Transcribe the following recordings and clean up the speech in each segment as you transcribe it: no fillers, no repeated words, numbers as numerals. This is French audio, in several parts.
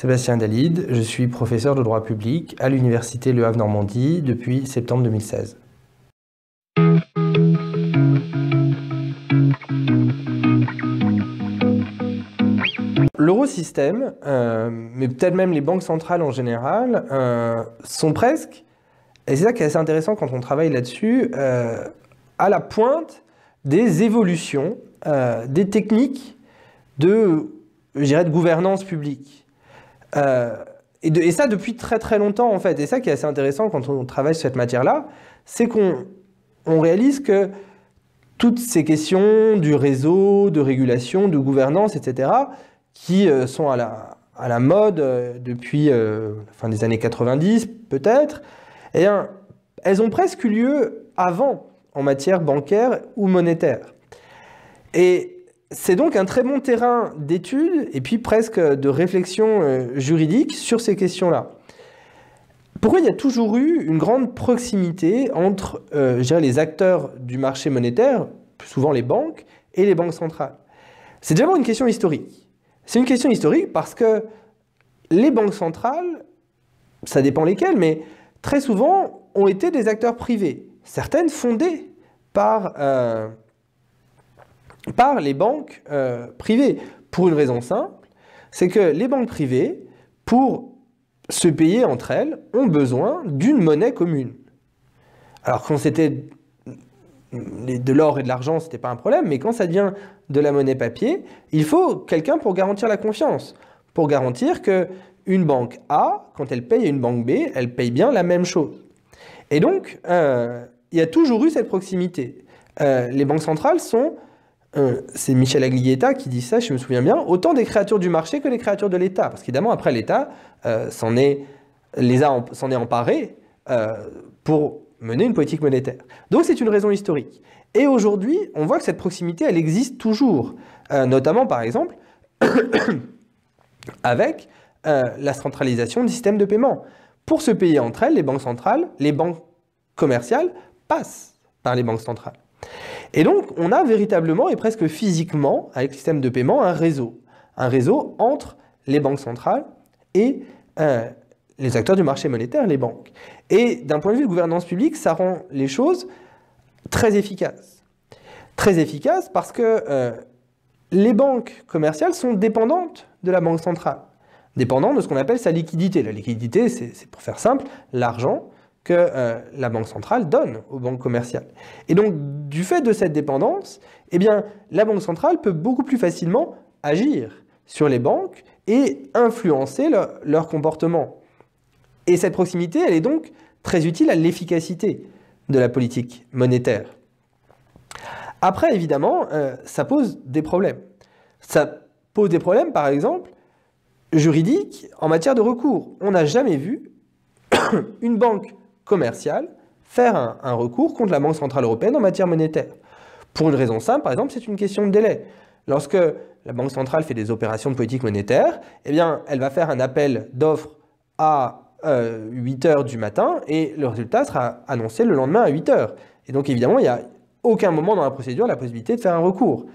Sébastien Dalide, je suis professeur de droit public à l'université Le Havre-Normandie depuis septembre 2016. L'eurosystème, mais peut-être même les banques centrales en général, sont presque, et c'est ça qui est assez intéressant quand on travaille là-dessus, à la pointe des évolutions, des techniques de, je dirais, de gouvernance publique. Et ça depuis très très longtemps en fait. Et ça qui est assez intéressant quand on travaille sur cette matière-là, c'est qu'on réalise que toutes ces questions du réseau, de régulation, de gouvernance, etc., qui sont à la mode depuis la fin des années 90 peut-être, eh bien, elles ont presque eu lieu avant en matière bancaire ou monétaire. Et c'est donc un très bon terrain d'étude et puis presque de réflexion juridique sur ces questions-là. Pourquoi il y a toujours eu une grande proximité entre je dirais, les acteurs du marché monétaire, plus souvent les banques, et les banques centrales? C'est d'abord une question historique. C'est une question historique parce que les banques centrales, ça dépend lesquelles, mais très souvent ont été des acteurs privés, certaines fondées par les banques privées, pour une raison simple, c'est que les banques privées, pour se payer entre elles, ont besoin d'une monnaie commune. Alors quand c'était de l'or et de l'argent, ce n'était pas un problème, mais quand ça devient de la monnaie papier, il faut quelqu'un pour garantir la confiance, pour garantir qu'une banque A, quand elle paye à une banque B, elle paye bien la même chose. Et donc, il y a toujours eu cette proximité. Les banques centrales sont... c'est Michel Aglietta qui dit ça, je me souviens bien, autant des créatures du marché que des créatures de l'État. Parce qu'évidemment, après, l'État s'en est emparé pour mener une politique monétaire. Donc, c'est une raison historique. Et aujourd'hui, on voit que cette proximité, elle existe toujours. Notamment, par exemple, avec la centralisation du système de paiement. Pour se payer entre elles, les banques centrales, les banques commerciales passent par les banques centrales. Et donc, on a véritablement et presque physiquement, avec le système de paiement, un réseau entre les banques centrales et les acteurs du marché monétaire, les banques. Et d'un point de vue de gouvernance publique, ça rend les choses très efficaces. Très efficaces parce que les banques commerciales sont dépendantes de la banque centrale, dépendantes de ce qu'on appelle sa liquidité. La liquidité, c'est pour faire simple, l'argent que la banque centrale donne aux banques commerciales. Et donc, du fait de cette dépendance, eh bien, la banque centrale peut beaucoup plus facilement agir sur les banques et influencer leur comportement. Et cette proximité, elle est donc très utile à l'efficacité de la politique monétaire. Après, évidemment, ça pose des problèmes. Ça pose des problèmes, par exemple, juridiques en matière de recours. On n'a jamais vu une banque commerciale faire un recours contre la Banque Centrale Européenne en matière monétaire. Pour une raison simple, par exemple, c'est une question de délai. Lorsque la Banque Centrale fait des opérations de politique monétaire, eh bien, elle va faire un appel d'offres à 8 h du matin et le résultat sera annoncé le lendemain à 8 h. Et donc, évidemment, il n'y a aucun moment dans la procédure la possibilité de faire un recours.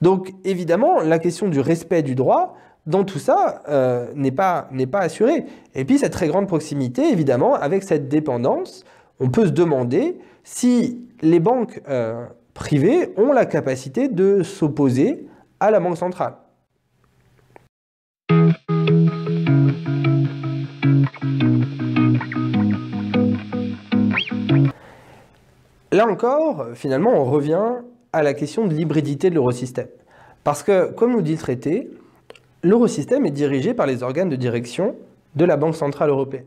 Donc, évidemment, la question du respect du droit, dans tout ça, n'est pas assurée. Et puis, cette très grande proximité, évidemment, avec cette dépendance, on peut se demander si les banques privées ont la capacité de s'opposer à la Banque centrale. Là encore, finalement, on revient à la question de l'hybridité de l'eurosystème. Parce que, comme nous dit le traité, l'eurosystème est dirigé par les organes de direction de la Banque Centrale Européenne.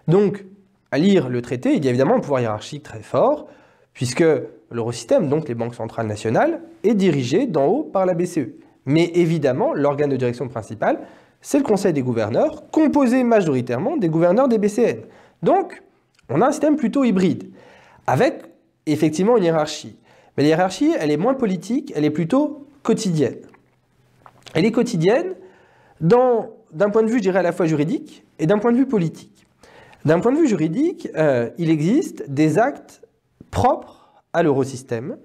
Donc, à lire le traité, il y a évidemment un pouvoir hiérarchique très fort, puisque l'eurosystème, donc les banques centrales nationales, est dirigé d'en haut par la BCE. Mais évidemment, l'organe de direction principal, c'est le Conseil des gouverneurs, composé majoritairement des gouverneurs des BCN. Donc, on a un système plutôt hybride, avec effectivement une hiérarchie. Mais la hiérarchie, elle est moins politique, elle est plutôt quotidienne. Elle est quotidienne d'un point de vue, je dirais, à la fois juridique et d'un point de vue politique. D'un point de vue juridique, il existe des actes propres à l'eurosystème,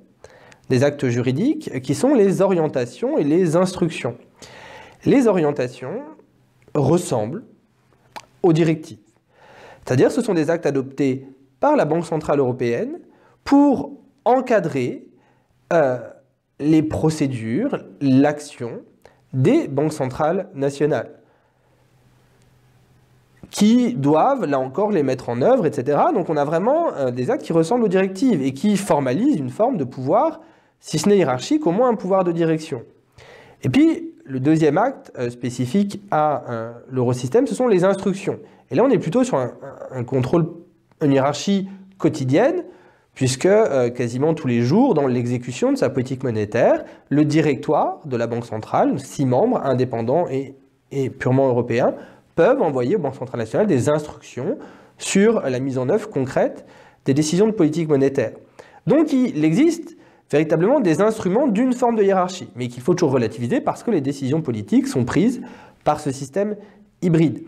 des actes juridiques qui sont les orientations et les instructions. Les orientations, ressemblent aux directives. C'est-à-dire ce sont des actes adoptés par la Banque centrale européenne pour encadrer les procédures, l'action des banques centrales nationales, qui doivent, là encore, les mettre en œuvre, etc. Donc on a vraiment des actes qui ressemblent aux directives et qui formalisent une forme de pouvoir, si ce n'est hiérarchique, au moins un pouvoir de direction. Et puis, le deuxième acte spécifique à l'eurosystème, ce sont les instructions. Et là, on est plutôt sur un contrôle, une hiérarchie quotidienne, puisque quasiment tous les jours, dans l'exécution de sa politique monétaire, le directoire de la Banque centrale, 6 membres indépendants et purement européens, peuvent envoyer aux banques centrales nationales des instructions sur la mise en œuvre concrète des décisions de politique monétaire. Donc il existe véritablement des instruments d'une forme de hiérarchie, mais qu'il faut toujours relativiser parce que les décisions politiques sont prises par ce système hybride.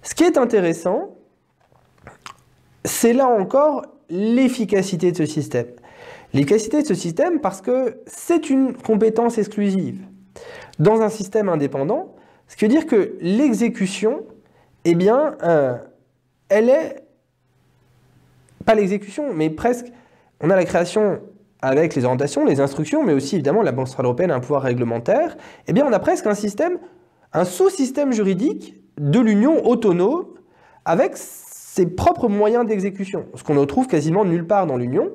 Ce qui est intéressant, c'est là encore l'efficacité de ce système. L'efficacité de ce système parce que c'est une compétence exclusive. Dans un système indépendant, ce qui veut dire que l'exécution, eh bien, elle est, pas l'exécution, mais presque, on a la création avec les orientations, les instructions, mais aussi évidemment la Banque centrale européenne a un pouvoir réglementaire, eh bien on a presque un système, un sous-système juridique de l'Union autonome avec ses propres moyens d'exécution, ce qu'on ne retrouve quasiment nulle part dans l'Union,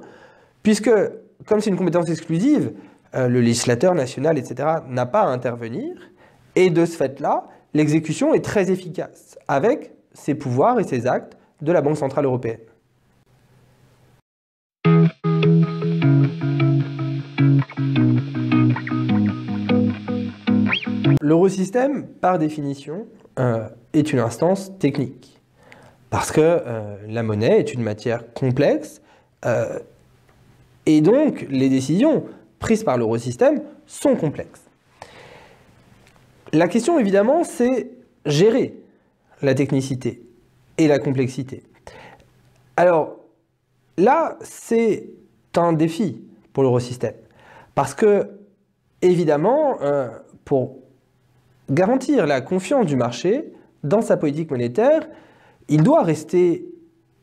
puisque comme c'est une compétence exclusive, le législateur national, etc., n'a pas à intervenir, et de ce fait-là, l'exécution est très efficace, avec ses pouvoirs et ses actes de la Banque centrale européenne. L'eurosystème, par définition, est une instance technique. Parce que la monnaie est une matière complexe, et donc les décisions prises par l'eurosystème sont complexes. La question, évidemment, c'est gérer la technicité et la complexité. Alors, là, c'est un défi pour l'eurosystème. Parce que, évidemment, pour garantir la confiance du marché dans sa politique monétaire, il doit rester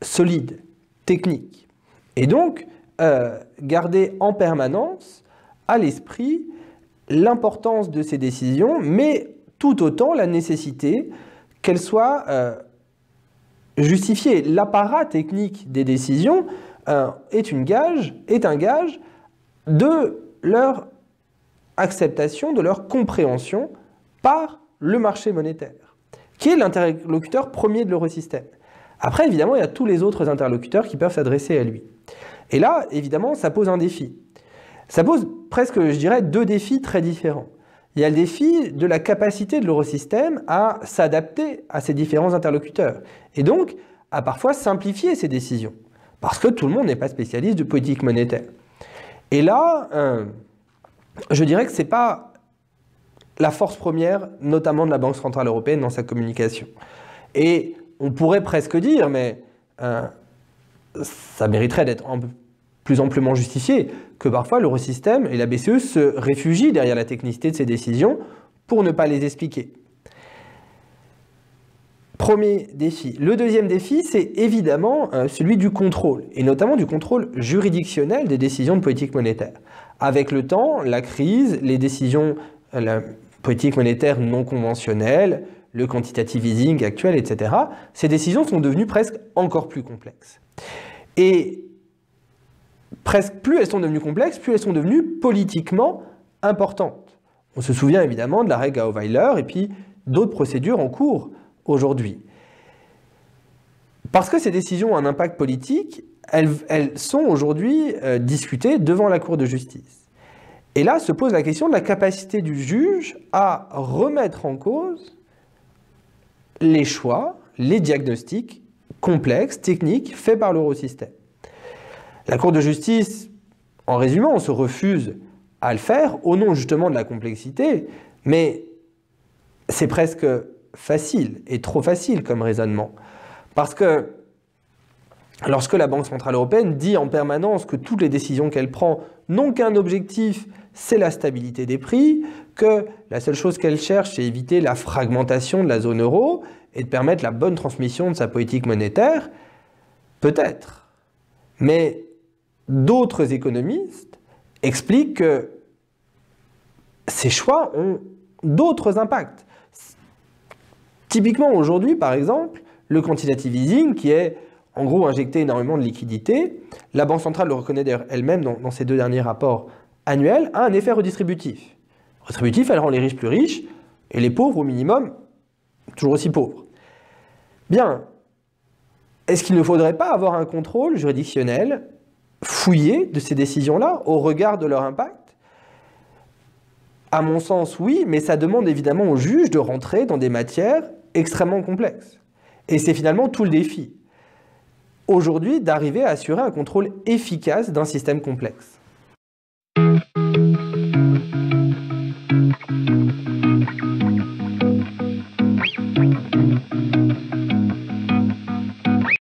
solide, technique. Et donc, garder en permanence à l'esprit l'importance de ces décisions, mais tout autant la nécessité qu'elles soient justifiées. L'apparat technique des décisions est un gage de leur acceptation, de leur compréhension par le marché monétaire, qui est l'interlocuteur premier de l'eurosystème. Après, évidemment, il y a tous les autres interlocuteurs qui peuvent s'adresser à lui. Et là, évidemment, ça pose un défi. Ça pose presque, je dirais, 2 défis très différents. Il y a le défi de la capacité de l'eurosystème à s'adapter à ces différents interlocuteurs, et donc à parfois simplifier ses décisions, parce que tout le monde n'est pas spécialiste de politique monétaire. Et là, je dirais que ce n'est pas la force première, notamment de la Banque centrale européenne dans sa communication. Et on pourrait presque dire, mais ça mériterait d'être un peu plus amplement justifié, que parfois l'eurosystème et la BCE se réfugient derrière la technicité de ces décisions pour ne pas les expliquer. Premier défi. Le deuxième défi, c'est évidemment celui du contrôle, et notamment du contrôle juridictionnel des décisions de politique monétaire. Avec le temps, la crise, les décisions, la politique monétaire non conventionnelle, le quantitative easing actuel, etc., ces décisions sont devenues presque encore plus complexes. Et presque plus elles sont devenues complexes, plus elles sont devenues politiquement importantes. On se souvient évidemment de l'arrêt Gauweiler et puis d'autres procédures en cours aujourd'hui. Parce que ces décisions ont un impact politique, elles sont aujourd'hui discutées devant la Cour de justice. Et là se pose la question de la capacité du juge à remettre en cause les choix, les diagnostics complexes, techniques, faits par l'eurosystème. La Cour de justice, en résumant, on se refuse à le faire au nom justement de la complexité, mais c'est presque facile, et trop facile comme raisonnement. Parce que lorsque la Banque centrale européenne dit en permanence que toutes les décisions qu'elle prend n'ont qu'un objectif, c'est la stabilité des prix, que la seule chose qu'elle cherche, c'est éviter la fragmentation de la zone euro et de permettre la bonne transmission de sa politique monétaire, peut-être. Mais d'autres économistes expliquent que ces choix ont d'autres impacts. Typiquement aujourd'hui, par exemple, le quantitative easing, qui est en gros injecté énormément de liquidités, la Banque centrale le reconnaît d'ailleurs elle-même dans ses 2 derniers rapports annuels, a un effet redistributif. Redistributif, elle rend les riches plus riches et les pauvres, au minimum, toujours aussi pauvres. Bien, est-ce qu'il ne faudrait pas avoir un contrôle juridictionnel fouillé de ces décisions-là au regard de leur impact? À mon sens, oui, mais ça demande évidemment aux juges de rentrer dans des matières extrêmement complexes. Et c'est finalement tout le défi, aujourd'hui, d'arriver à assurer un contrôle efficace d'un système complexe.